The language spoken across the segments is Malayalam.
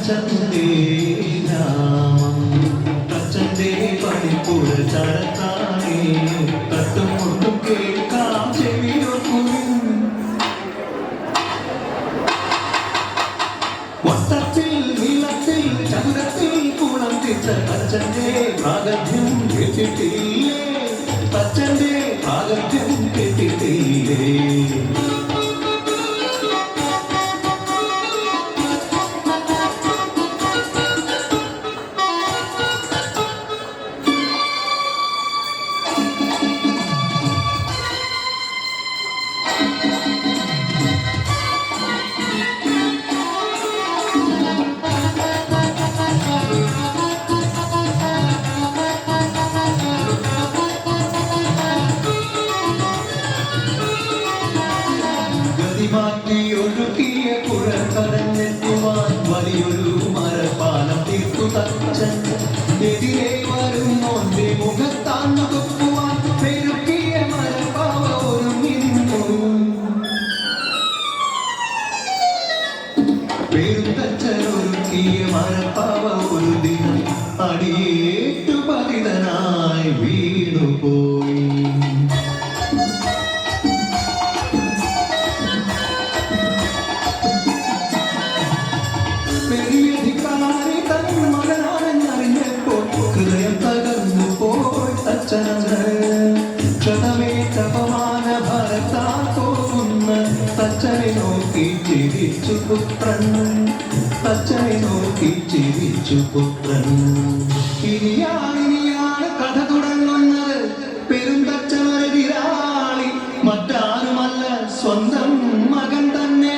തച്ചന്റെ ഗ്രാമം തച്ചന്റെ പണിപ്പുര ചരത്താനേ തട്ടും മുട്ടും കേൾക്കാം ചെവിയൊക്കുവിൻ വട്ടത്തിൽ നീളത്തിൽ ചതുരത്തിൽ കൂണം തിരിച്ച തച്ചന്റെ പ്രാഗത്യം കേട്ടിട്ടില്ലേ തച്ചന്റെ പ്രാഗത്യം കേട്ടിട്ടില്ലേ മാറ്റിയൊഴുകിയ കുഴക്കടഞ്ഞെത്തുവാൻ വലിയൊരു മരപ്പാലം തീർത്തു തച്ചൻ എതിരെ വരും മോന്റെ മുഖത്താൻ തുപ്പുവാൻ പെരുക്കിയ മരപ്പാവ ഒരുങ്ങിരുന്നു പെരുന്തച്ചൻ ഒരുക്കിയ മരപ്പാവ ഒരു ദിനം അടിയേറ്റു പതിതനായി വീണുപോയി ഹൃദയം തകർന്നു പോയി ക്ഷതമേറ്റപമാന ഭരത്താൻ പോകുന്ന തച്ചനെ നോക്കി ചിരിച്ചു പുത്രൻ തച്ചനെ നോക്കി ചിരിച്ചു പുത്രൻ ഇനിയാണ് കഥ തുടങ്ങുന്നത് പെരുന്തച്ചനൊരെതിരാളി മറ്റാരുമല്ല സ്വന്തം മകൻ തന്നെ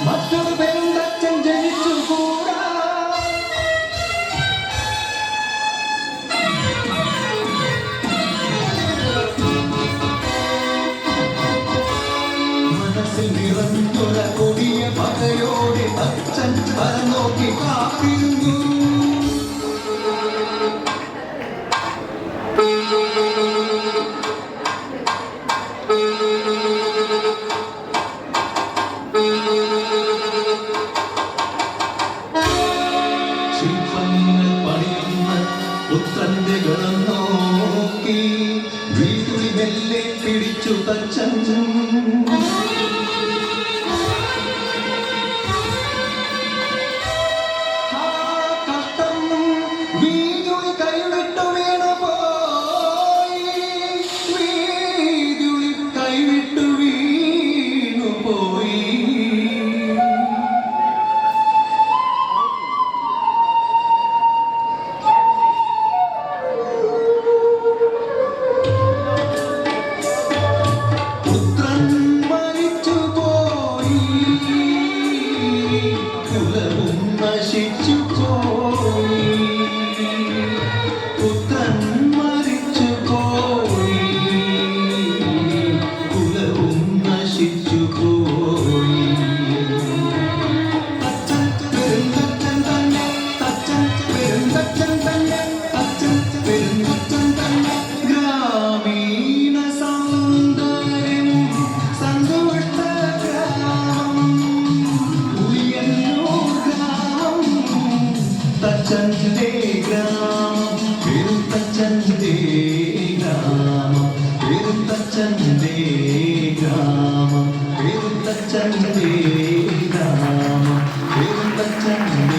മറ്റൊരു പെരുന്തച്ചൻ ജനിച്ചുകൂടാ മനസ്സിൽ നിറഞ്ഞൊര കൊടിയ പകയോടെ അച്ഛൻ പരനോക്കി കാത്തിരുന്നു ശില്പങ്ങൾ പണിയുന്ന പുത്രന്റെ ഗണം നോക്കി വീടുളി മെല്ലെ പിടിച്ചു തച്ചൻ കഷ്ടം വീടുളി കൈവിട്ടു വീണു പോയി വീടുളി കൈവിട്ടു വീണു പോയി നശിച്ചു പോയി പുത്രൻ മരിച്ചു പോയി കുലവും നശിച്ചു പോയി തച്ചൻ പെരുന്തച്ചൻ തന്നെ തച്ചൻ പെരുന്തച്ചൻ തന്നെ തച്ചൻ പെരുന്തച്ചൻ തന്നെ ഗ്രാമീണ സൗന്ദര്യം സന്തുഷ്ട ഗ്രാമം തച്ചന്റെ ഗ്രാമം പെരുന്തച്ചന്റെ ഗ്രാമം പെരുന്തച്ചന്റെ ഗ്രാമം പെരുന്തച്ചന്റെ ഗ്രാമം പെരുന്തച്ചന്റെ